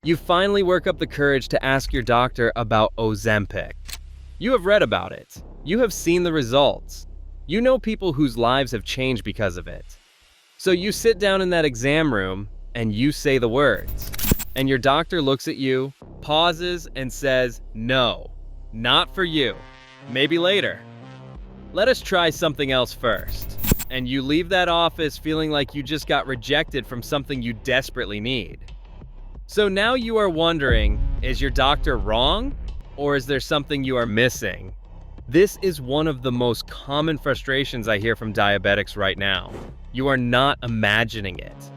You finally work up the courage to ask your doctor about Ozempic. You have read about it. You have seen the results. You know people whose lives have changed because of it. So you sit down in that exam room and you say the words. And your doctor looks at you, pauses, and says, "No, not for you. Maybe later. Let us try something else first." And you leave that office feeling like you just got rejected from something you desperately need. So now you are wondering, is your doctor wrong? Or is there something you are missing? This is one of the most common frustrations I hear from diabetics right now. You are not imagining it.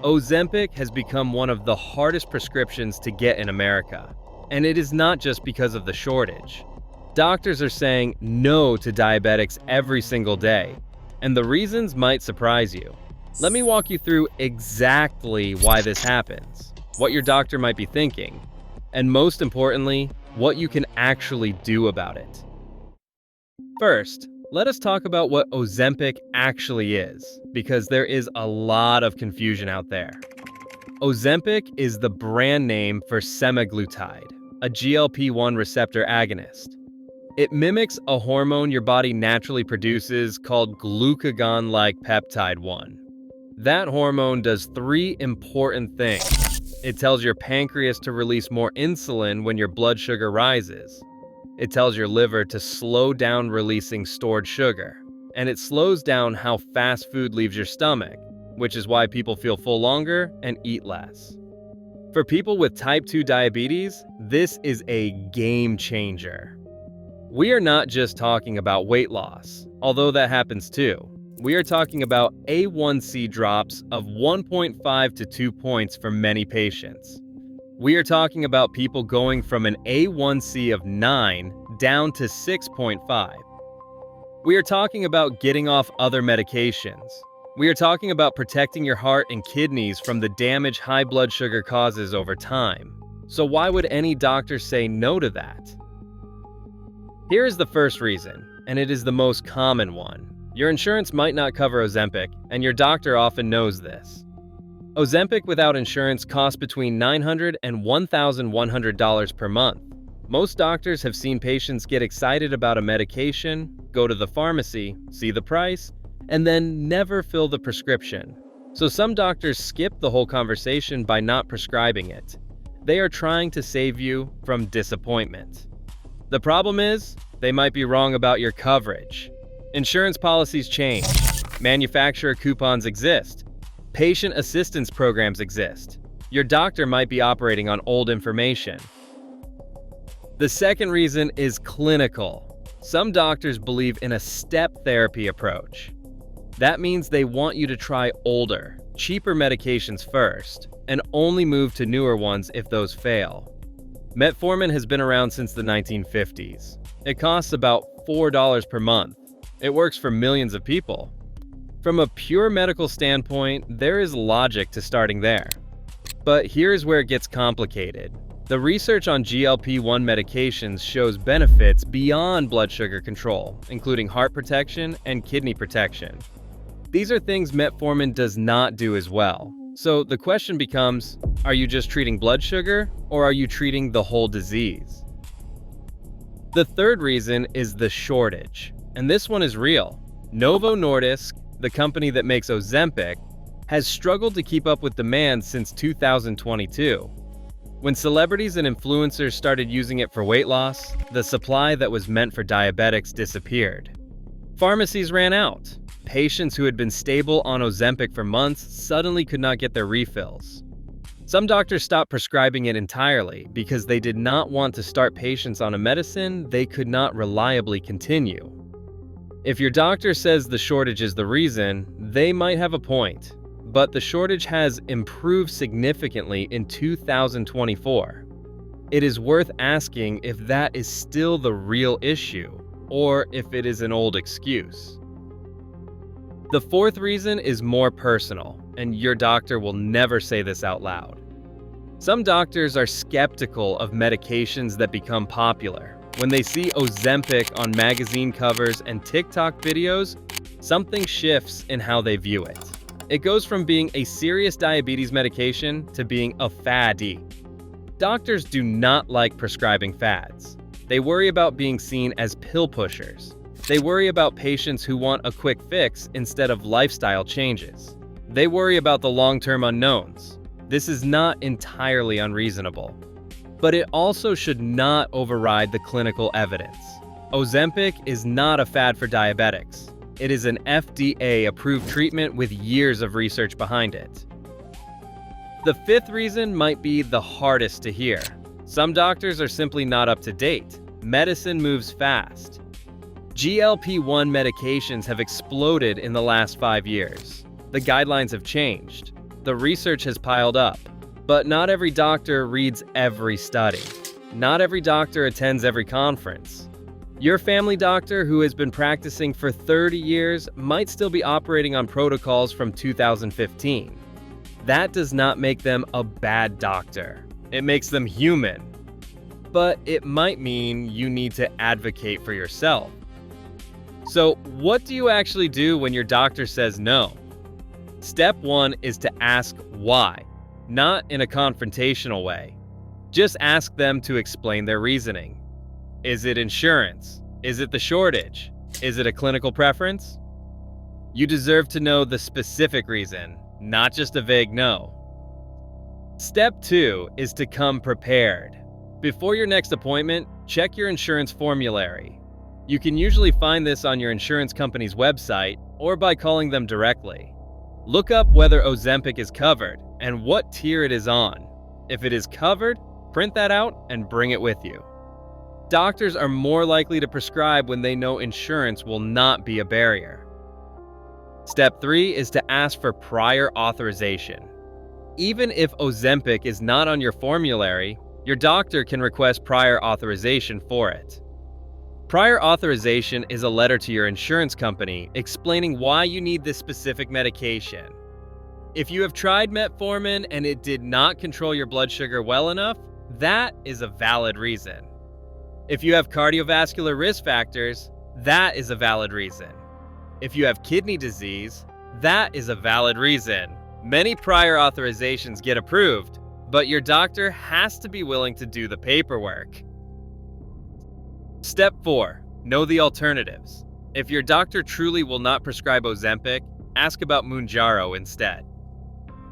Ozempic has become one of the hardest prescriptions to get in America. And it is not just because of the shortage. Doctors are saying no to diabetics every single day. And the reasons might surprise you. Let me walk you through exactly why this happens, what your doctor might be thinking, and most importantly, what you can actually do about it. First, let us talk about what Ozempic actually is, because there is a lot of confusion out there. Ozempic is the brand name for semaglutide, a GLP-1 receptor agonist. It mimics a hormone your body naturally produces called glucagon-like peptide 1. That hormone does three important things. It tells your pancreas to release more insulin when your blood sugar rises. It tells your liver to slow down releasing stored sugar. And it slows down how fast food leaves your stomach, which is why people feel full longer and eat less. For people with type 2 diabetes, this is a game changer. We are not just talking about weight loss, although that happens too. We are talking about A1C drops of 1.5 to 2 points for many patients. We are talking about people going from an A1C of 9 down to 6.5. We are talking about getting off other medications. We are talking about protecting your heart and kidneys from the damage high blood sugar causes over time. So why would any doctor say no to that? Here is the first reason, and it is the most common one. Your insurance might not cover Ozempic, and your doctor often knows this. Ozempic without insurance costs between $900 and $1,100 per month. Most doctors have seen patients get excited about a medication, go to the pharmacy, see the price, and then never fill the prescription. So some doctors skip the whole conversation by not prescribing it. They are trying to save you from disappointment. The problem is, they might be wrong about your coverage. Insurance policies change. Manufacturer coupons exist. Patient assistance programs exist. Your doctor might be operating on old information. The second reason is clinical. Some doctors believe in a step therapy approach. That means they want you to try older, cheaper medications first, and only move to newer ones if those fail. Metformin has been around since the 1950s. It costs about $4 per month. It works for millions of people. From a pure medical standpoint, there is logic to starting there. But here's where it gets complicated. The research on GLP-1 medications shows benefits beyond blood sugar control, including heart protection and kidney protection. These are things metformin does not do as well. So the question becomes, are you just treating blood sugar, or are you treating the whole disease? The third reason is the shortage. And this one is real. Novo Nordisk, the company that makes Ozempic, has struggled to keep up with demand since 2022. When celebrities and influencers started using it for weight loss, the supply that was meant for diabetics disappeared. Pharmacies ran out. Patients who had been stable on Ozempic for months suddenly could not get their refills. Some doctors stopped prescribing it entirely because they did not want to start patients on a medicine they could not reliably continue. If your doctor says the shortage is the reason, they might have a point, but the shortage has improved significantly in 2024. It is worth asking if that is still the real issue, or if it is an old excuse. The fourth reason is more personal, and your doctor will never say this out loud. Some doctors are skeptical of medications that become popular. When they see Ozempic on magazine covers and TikTok videos, something shifts in how they view it. It goes from being a serious diabetes medication to being a fad. Doctors do not like prescribing fads. They worry about being seen as pill pushers. They worry about patients who want a quick fix instead of lifestyle changes. They worry about the long-term unknowns. This is not entirely unreasonable. But it also should not override the clinical evidence. Ozempic is not a fad for diabetics. It is an FDA-approved treatment with years of research behind it. The fifth reason might be the hardest to hear. Some doctors are simply not up to date. Medicine moves fast. GLP-1 medications have exploded in the last 5 years. The guidelines have changed. The research has piled up. But not every doctor reads every study. Not every doctor attends every conference. Your family doctor who has been practicing for 30 years might still be operating on protocols from 2015. That does not make them a bad doctor. It makes them human. But it might mean you need to advocate for yourself. So, what do you actually do when your doctor says no? Step 1 is to ask why, not in a confrontational way. Just ask them to explain their reasoning. Is it insurance? Is it the shortage? Is it a clinical preference? You deserve to know the specific reason, not just a vague no. Step 2 is to come prepared. Before your next appointment, check your insurance formulary. You can usually find this on your insurance company's website or by calling them directly. Look up whether Ozempic is covered and what tier it is on. If it is covered, print that out and bring it with you. Doctors are more likely to prescribe when they know insurance will not be a barrier. Step 3 is to ask for prior authorization. Even if Ozempic is not on your formulary, your doctor can request prior authorization for it. Prior authorization is a letter to your insurance company explaining why you need this specific medication. If you have tried metformin and it did not control your blood sugar well enough, that is a valid reason. If you have cardiovascular risk factors, that is a valid reason. If you have kidney disease, that is a valid reason. Many prior authorizations get approved, but your doctor has to be willing to do the paperwork. Step 4. Know the alternatives. If your doctor truly will not prescribe Ozempic, ask about Mounjaro instead.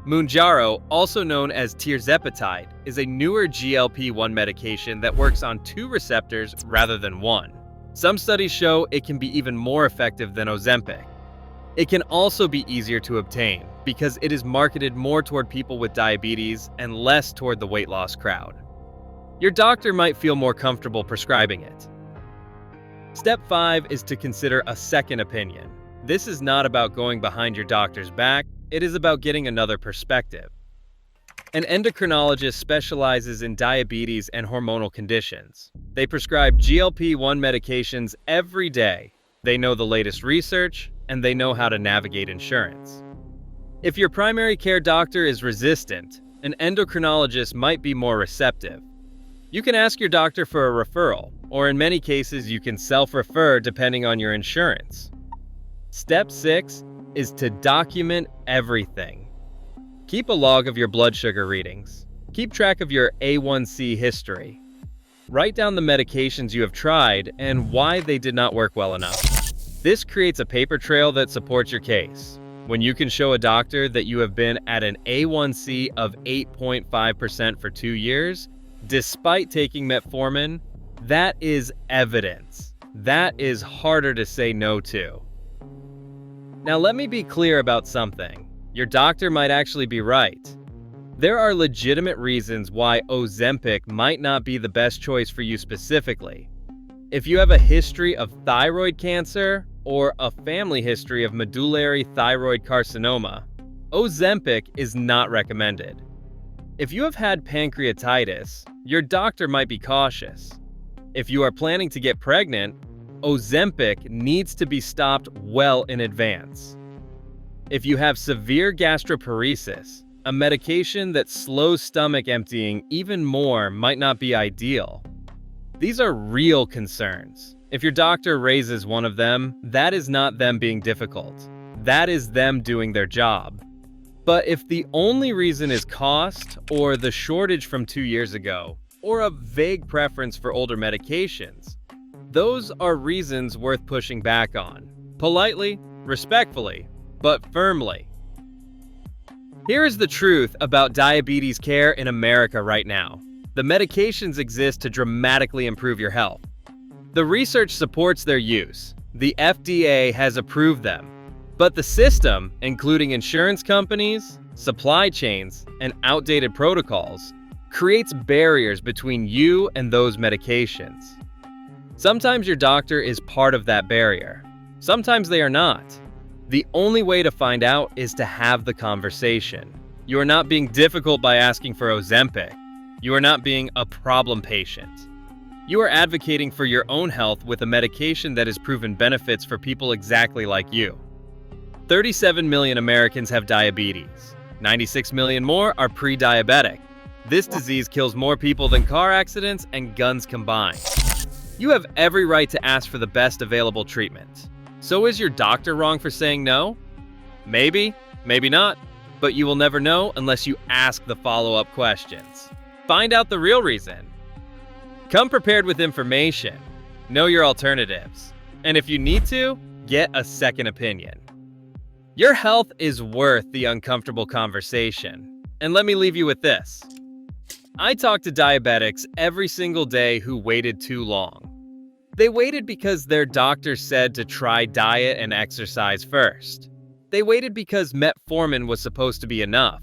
Mounjaro, also known as tirzepatide, is a newer GLP-1 medication that works on 2 receptors rather than 1. Some studies show it can be even more effective than Ozempic. It can also be easier to obtain because it is marketed more toward people with diabetes and less toward the weight loss crowd. Your doctor might feel more comfortable prescribing it. Step 5 is to consider a second opinion. This is not about going behind your doctor's back, it is about getting another perspective. An endocrinologist specializes in diabetes and hormonal conditions. They prescribe GLP-1 medications every day. They know the latest research, and they know how to navigate insurance. If your primary care doctor is resistant, an endocrinologist might be more receptive. You can ask your doctor for a referral, or in many cases you can self-refer depending on your insurance. Step 6 is to document everything. Keep a log of your blood sugar readings. Keep track of your A1C history. Write down the medications you have tried and why they did not work well enough. This creates a paper trail that supports your case. When you can show a doctor that you have been at an A1C of 8.5% for 2 years, despite taking metformin, that is evidence. That is harder to say no to. Now let me be clear about something. Your doctor might actually be right. There are legitimate reasons why Ozempic might not be the best choice for you specifically. If you have a history of thyroid cancer or a family history of medullary thyroid carcinoma, Ozempic is not recommended. If you have had pancreatitis, your doctor might be cautious. If you are planning to get pregnant, Ozempic needs to be stopped well in advance. If you have severe gastroparesis, a medication that slows stomach emptying even more might not be ideal. These are real concerns. If your doctor raises one of them, that is not them being difficult. That is them doing their job. But if the only reason is cost, or the shortage from 2 years ago, or a vague preference for older medications, those are reasons worth pushing back on. Politely, respectfully, but firmly. Here is the truth about diabetes care in America right now. The medications exist to dramatically improve your health. The research supports their use. The FDA has approved them. But the system, including insurance companies, supply chains, and outdated protocols, creates barriers between you and those medications. Sometimes your doctor is part of that barrier. Sometimes they are not. The only way to find out is to have the conversation. You are not being difficult by asking for Ozempic. You are not being a problem patient. You are advocating for your own health with a medication that has proven benefits for people exactly like you. 37 million Americans have diabetes. 96 million more are pre-diabetic. This disease kills more people than car accidents and guns combined. You have every right to ask for the best available treatment. So is your doctor wrong for saying no? Maybe, maybe not, but you will never know unless you ask the follow-up questions. Find out the real reason. Come prepared with information. Know your alternatives. And if you need to, get a second opinion. Your health is worth the uncomfortable conversation. And let me leave you with this. I talk to diabetics every single day who waited too long. They waited because their doctor said to try diet and exercise first. They waited because metformin was supposed to be enough.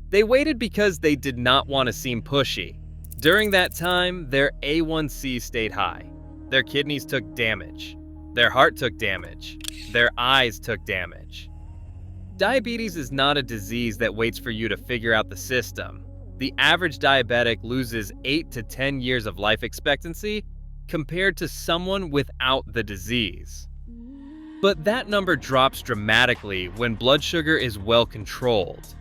They waited because they did not want to seem pushy. During that time, their A1C stayed high. Their kidneys took damage. Their heart took damage. Their eyes took damage. Diabetes is not a disease that waits for you to figure out the system. The average diabetic loses 8 to 10 years of life expectancy compared to someone without the disease. But that number drops dramatically when blood sugar is well controlled.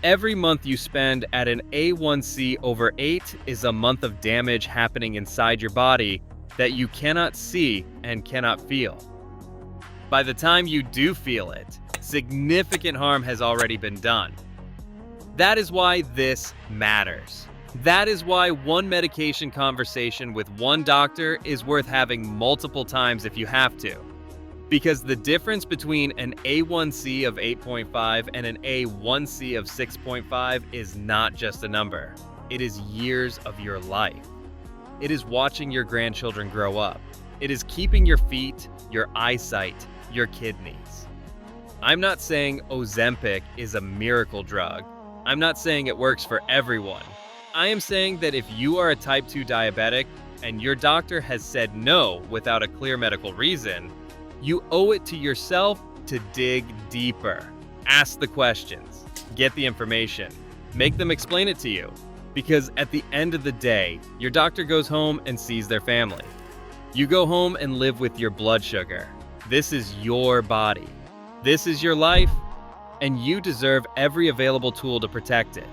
Every month you spend at an A1C over 8 is a month of damage happening inside your body that you cannot see and cannot feel. By the time you do feel it, significant harm has already been done. That is why this matters. That is why one medication conversation with one doctor is worth having multiple times if you have to. Because the difference between an A1C of 8.5 and an A1C of 6.5 is not just a number. It is years of your life. It is watching your grandchildren grow up. It is keeping your feet, your eyesight, your kidneys. I'm not saying Ozempic is a miracle drug. I'm not saying it works for everyone. I am saying that if you are a type 2 diabetic and your doctor has said no without a clear medical reason, you owe it to yourself to dig deeper. Ask the questions. Get the information. Make them explain it to you. Because at the end of the day, your doctor goes home and sees their family. You go home and live with your blood sugar. This is your body. This is your life, and you deserve every available tool to protect it.